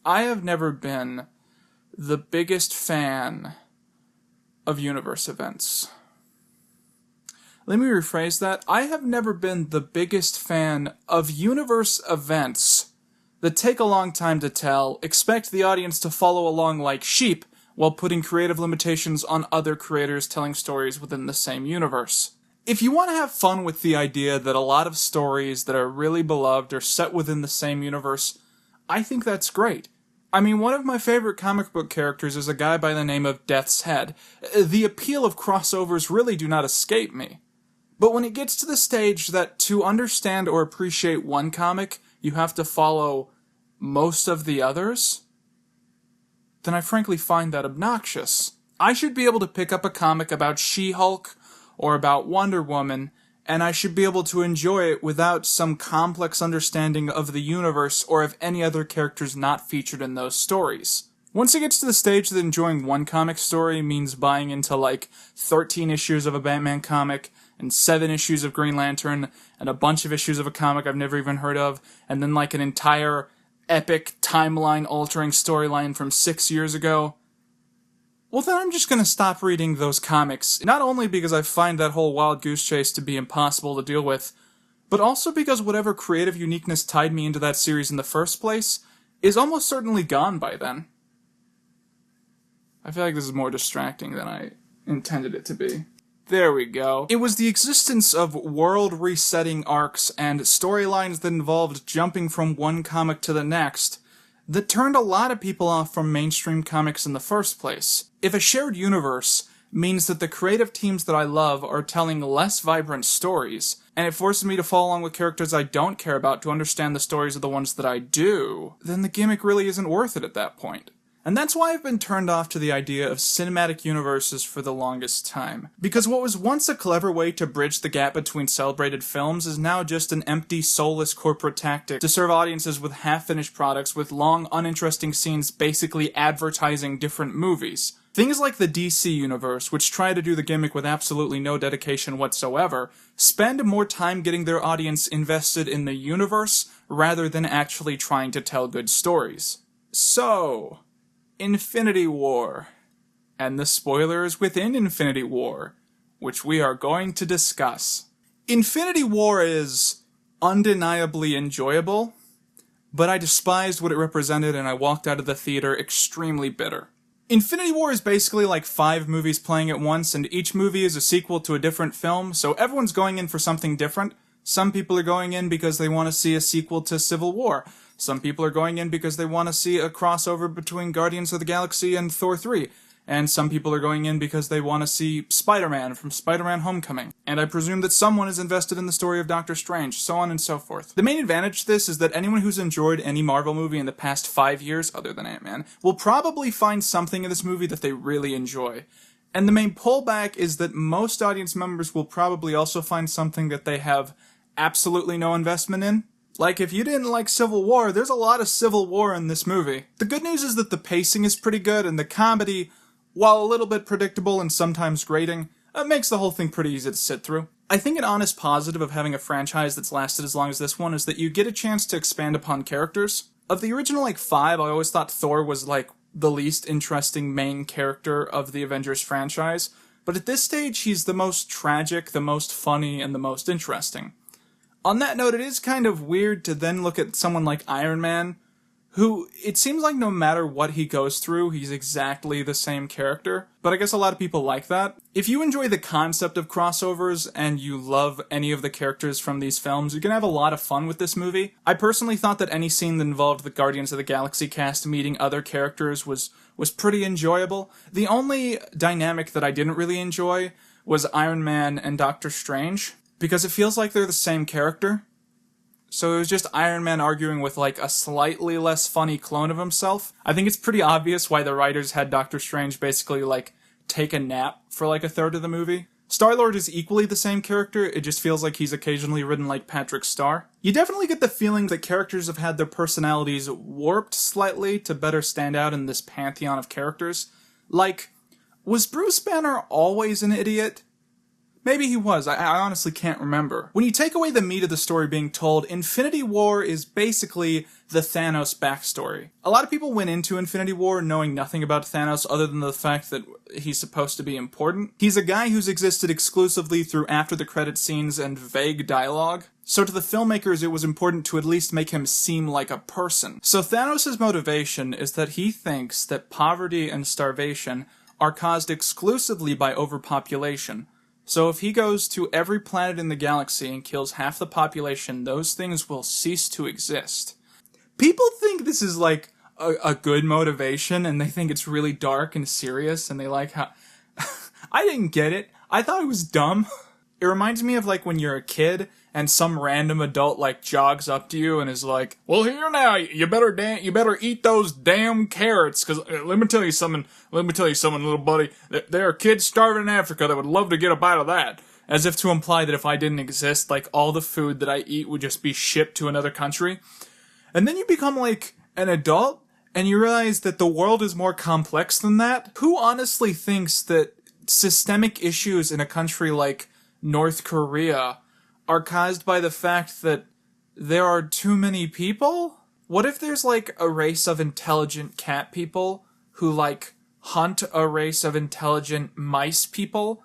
I have never been the biggest fan of universe events. Let me rephrase that. I have never been the biggest fan of universe events that take a long time to tell, expect the audience to follow along like sheep, while putting creative limitations on other creators telling stories within the same universe. If you want to have fun with the idea that a lot of stories that are really beloved are set within the same universe, I think that's great. I mean, one of my favorite comic book characters is a guy by the name of Death's Head. The appeal of crossovers really do not escape me. But when it gets to the stage that to understand or appreciate one comic, you have to follow most of the others, then I frankly find that obnoxious. I should be able to pick up a comic about She-Hulk or about Wonder Woman, and I should be able to enjoy it without some complex understanding of the universe or of any other characters not featured in those stories. Once it gets to the stage that enjoying one comic story means buying into like 13 issues of a Batman comic, and 7 issues of Green Lantern, and a bunch of issues of a comic I've never even heard of, and then like an entire epic timeline-altering storyline from 6 years ago, well then I'm just gonna stop reading those comics, not only because I find that whole wild goose chase to be impossible to deal with, but also because whatever creative uniqueness tied me into that series in the first place is almost certainly gone by then. I feel like this is more distracting than I intended it to be. There we go. It was the existence of world-resetting arcs and storylines that involved jumping from one comic to the next that turned a lot of people off from mainstream comics in the first place. If a shared universe means that the creative teams that I love are telling less vibrant stories, and it forces me to follow along with characters I don't care about to understand the stories of the ones that I do, then the gimmick really isn't worth it at that point. And that's why I've been turned off to the idea of cinematic universes for the longest time. Because what was once a clever way to bridge the gap between celebrated films is now just an empty, soulless corporate tactic to serve audiences with half-finished products with long, uninteresting scenes basically advertising different movies. Things like the DC universe, which try to do the gimmick with absolutely no dedication whatsoever, spend more time getting their audience invested in the universe rather than actually trying to tell good stories. So, Infinity War, and the spoilers within Infinity War, which we are going to discuss. Infinity War is undeniably enjoyable, but I despised what it represented and I walked out of the theater extremely bitter. Infinity War is basically like 5 movies playing at once, and each movie is a sequel to a different film, so everyone's going in for something different. Some people are going in because they want to see a sequel to Civil War. Some people are going in because they want to see a crossover between Guardians of the Galaxy and Thor 3. And some people are going in because they want to see Spider-Man from Spider-Man Homecoming. And I presume that someone is invested in the story of Doctor Strange, so on and so forth. The main advantage to this is that anyone who's enjoyed any Marvel movie in the past 5 years, other than Ant-Man, will probably find something in this movie that they really enjoy. And the main pullback is that most audience members will probably also find something that they have absolutely no investment in. Like, if you didn't like Civil War, there's a lot of Civil War in this movie. The good news is that the pacing is pretty good, and the comedy, while a little bit predictable and sometimes grating, makes the whole thing pretty easy to sit through. I think an honest positive of having a franchise that's lasted as long as this one is that you get a chance to expand upon characters. Of the original, 5, I always thought Thor was, the least interesting main character of the Avengers franchise, but at this stage, he's the most tragic, the most funny, and the most interesting. On that note, it is kind of weird to then look at someone like Iron Man, who, it seems like no matter what he goes through, he's exactly the same character. But I guess a lot of people like that. If you enjoy the concept of crossovers and you love any of the characters from these films, you're gonna have a lot of fun with this movie. I personally thought that any scene that involved the Guardians of the Galaxy cast meeting other characters was pretty enjoyable. The only dynamic that I didn't really enjoy was Iron Man and Doctor Strange, because it feels like they're the same character. So it was just Iron Man arguing with, a slightly less funny clone of himself. I think it's pretty obvious why the writers had Doctor Strange basically, take a nap for, a third of the movie. Star-Lord is equally the same character, it just feels like he's occasionally ridden like Patrick Star. You definitely get the feeling that characters have had their personalities warped slightly to better stand out in this pantheon of characters. Was Bruce Banner always an idiot? Maybe he was, I honestly can't remember. When you take away the meat of the story being told, Infinity War is basically the Thanos backstory. A lot of people went into Infinity War knowing nothing about Thanos other than the fact that he's supposed to be important. He's a guy who's existed exclusively through after the credit scenes and vague dialogue. So to the filmmakers, it was important to at least make him seem like a person. So Thanos' motivation is that he thinks that poverty and starvation are caused exclusively by overpopulation. So if he goes to every planet in the galaxy and kills half the population, those things will cease to exist. People think this is like a good motivation, and they think it's really dark and serious, and they like how... I didn't get it. I thought it was dumb. It reminds me of like when you're a kid and some random adult like jogs up to you and is like, well, here now, you better eat those damn carrots, because let me tell you something, little buddy, there are kids starving in Africa that would love to get a bite of that. As if to imply that if I didn't exist, like all the food that I eat would just be shipped to another country. And then you become like an adult and you realize that the world is more complex than that. Who honestly thinks that systemic issues in a country like North Korea are caused by the fact that there are too many people? What if there's like a race of intelligent cat people who like hunt a race of intelligent mice people,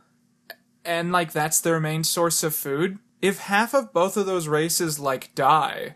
and like that's their main source of food? If half of both of those races like die,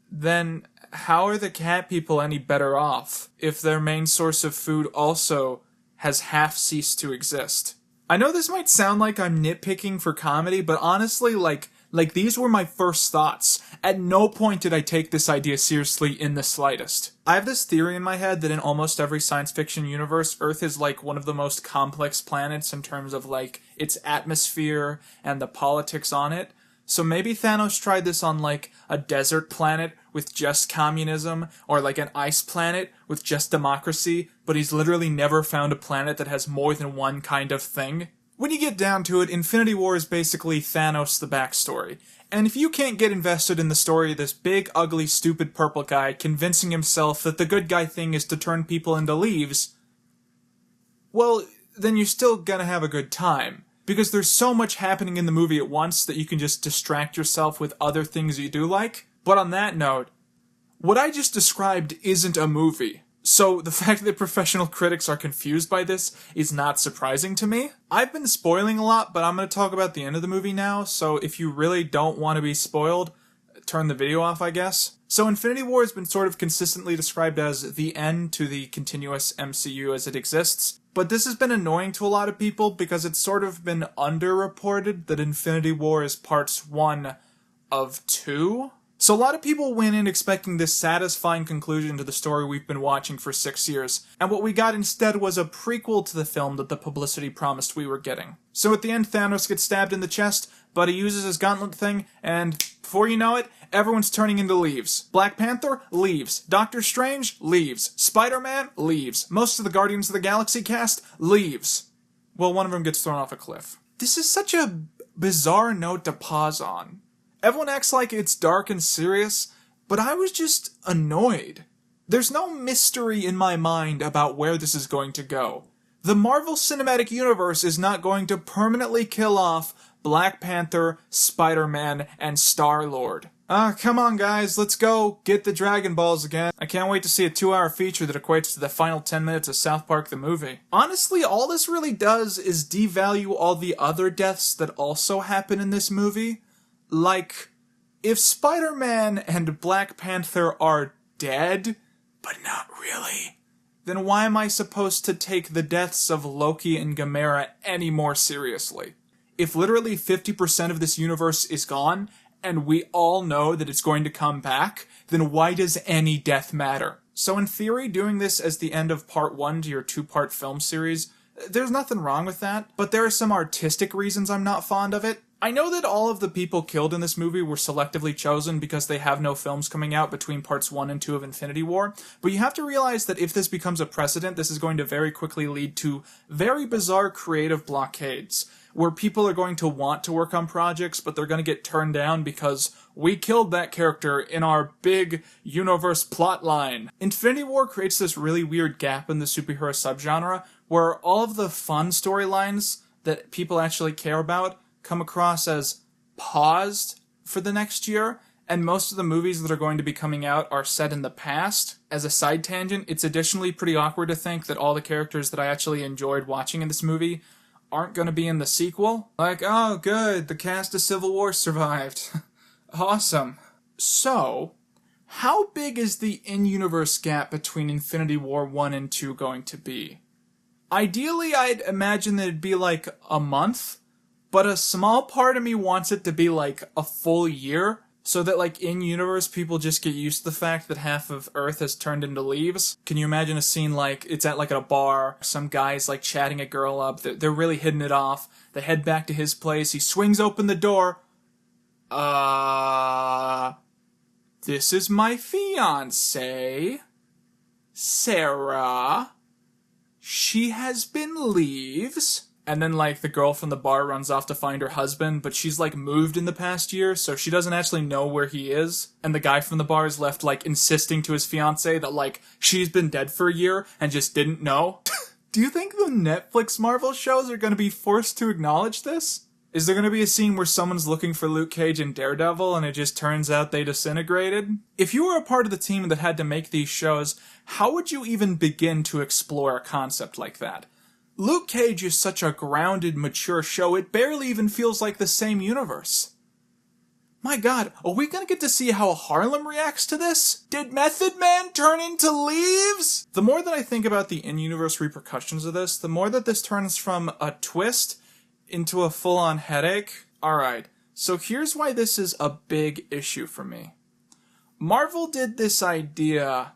then how are the cat people any better off if their main source of food also has half ceased to exist? I know this might sound like I'm nitpicking for comedy, but honestly, like these were my first thoughts. At no point did I take this idea seriously in the slightest. I have this theory in my head that in almost every science fiction universe, Earth is like one of the most complex planets in terms of like its atmosphere and the politics on it. So maybe Thanos tried this on like a desert planet with just communism, or like an ice planet with just democracy, but he's literally never found a planet that has more than one kind of thing. When you get down to it, Infinity War is basically Thanos the backstory. And if you can't get invested in the story of this big, ugly, stupid purple guy convincing himself that the good guy thing is to turn people into leaves, well, then you're still gonna have a good time. Because there's so much happening in the movie at once that you can just distract yourself with other things you do like. But on that note, what I just described isn't a movie. So the fact that professional critics are confused by this is not surprising to me. I've been spoiling a lot, but I'm going to talk about the end of the movie now, so if you really don't want to be spoiled, turn the video off, I guess. So Infinity War has been sort of consistently described as the end to the continuous MCU as it exists, but this has been annoying to a lot of people because it's sort of been underreported that Infinity War is parts 1 of 2. So a lot of people went in expecting this satisfying conclusion to the story we've been watching for 6 years, and what we got instead was a prequel to the film that the publicity promised we were getting. So at the end, Thanos gets stabbed in the chest, but he uses his gauntlet thing, and before you know it, everyone's turning into leaves. Black Panther? Leaves. Doctor Strange? Leaves. Spider-Man? Leaves. Most of the Guardians of the Galaxy cast? Leaves. Well, one of them gets thrown off a cliff. This is such a bizarre note to pause on. Everyone acts like it's dark and serious, but I was just annoyed. There's no mystery in my mind about where this is going to go. The Marvel Cinematic Universe is not going to permanently kill off Black Panther, Spider-Man, and Star-Lord. Come on guys, let's go get the Dragon Balls again. I can't wait to see a 2-hour feature that equates to the final 10 minutes of South Park the movie. Honestly, all this really does is devalue all the other deaths that also happen in this movie. Like, if Spider-Man and Black Panther are dead, but not really, then why am I supposed to take the deaths of Loki and Gamera any more seriously? If literally 50% of this universe is gone, and we all know that it's going to come back, then why does any death matter? So in theory, doing this as the end of part 1 to your 2-part film series, there's nothing wrong with that, but there are some artistic reasons I'm not fond of it. I know that all of the people killed in this movie were selectively chosen because they have no films coming out between parts 1 and 2 of Infinity War, but you have to realize that if this becomes a precedent, this is going to very quickly lead to very bizarre creative blockades, where people are going to want to work on projects, but they're going to get turned down because we killed that character in our big universe plotline. Infinity War creates this really weird gap in the superhero subgenre, where all of the fun storylines that people actually care about come across as paused for the next year, and most of the movies that are going to be coming out are set in the past. As a side tangent, it's additionally pretty awkward to think that all the characters that I actually enjoyed watching in this movie aren't going to be in the sequel. Like, oh good, the cast of Civil War survived. Awesome. So, how big is the in-universe gap between Infinity War 1 and 2 going to be? Ideally, I'd imagine that it'd be like a month, but a small part of me wants it to be like a full year, so that like in-universe people just get used to the fact that half of Earth has turned into leaves. Can you imagine a scene like, it's at like a bar, some guy's like chatting a girl up, they're really hitting it off, they head back to his place, he swings open the door, this is my fiancé, Sarah. She has been leaves. And then, like, the girl from the bar runs off to find her husband, but she's, like, moved in the past year, so she doesn't actually know where he is. And the guy from the bar is left, like, insisting to his fiancée that, like, she's been dead for a year and just didn't know. Do you think the Netflix Marvel shows are gonna be forced to acknowledge this? Is there gonna be a scene where someone's looking for Luke Cage and Daredevil and it just turns out they disintegrated? If you were a part of the team that had to make these shows, how would you even begin to explore a concept like that? Luke Cage is such a grounded, mature show, it barely even feels like the same universe. My god, are we gonna get to see how Harlem reacts to this? Did Method Man turn into leaves? The more that I think about the in-universe repercussions of this, the more that this turns from a twist into a full-on headache. Alright, so here's why this is a big issue for me. Marvel did this idea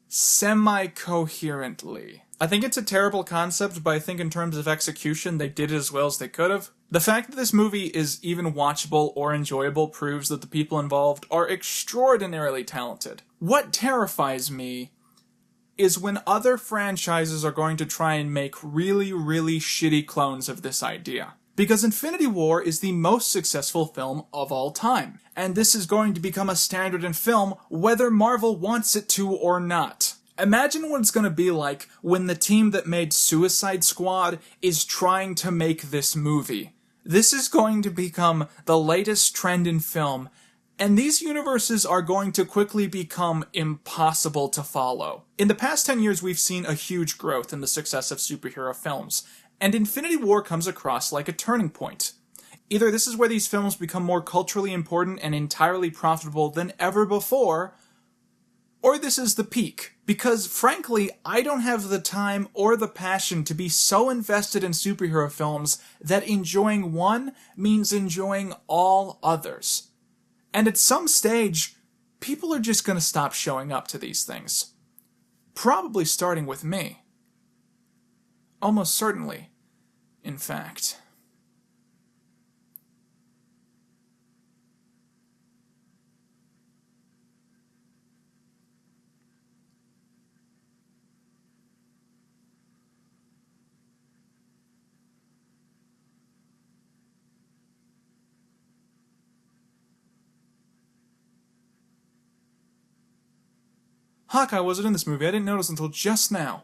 semi-coherently. I think it's a terrible concept, but I think in terms of execution, they did it as well as they could have. The fact that this movie is even watchable or enjoyable proves that the people involved are extraordinarily talented. What terrifies me is when other franchises are going to try and make really, really shitty clones of this idea. Because Infinity War is the most successful film of all time, and this is going to become a standard in film whether Marvel wants it to or not. Imagine what it's going to be like when the team that made Suicide Squad is trying to make this movie. This is going to become the latest trend in film, and these universes are going to quickly become impossible to follow. In the past 10 years, we've seen a huge growth in the success of superhero films, and Infinity War comes across like a turning point. Either this is where these films become more culturally important and entirely profitable than ever before, or this is the peak. Because, frankly, I don't have the time or the passion to be so invested in superhero films that enjoying one means enjoying all others. And at some stage, people are just going to stop showing up to these things. Probably starting with me. Almost certainly, in fact. Hawkeye wasn't in this movie. I didn't notice until just now.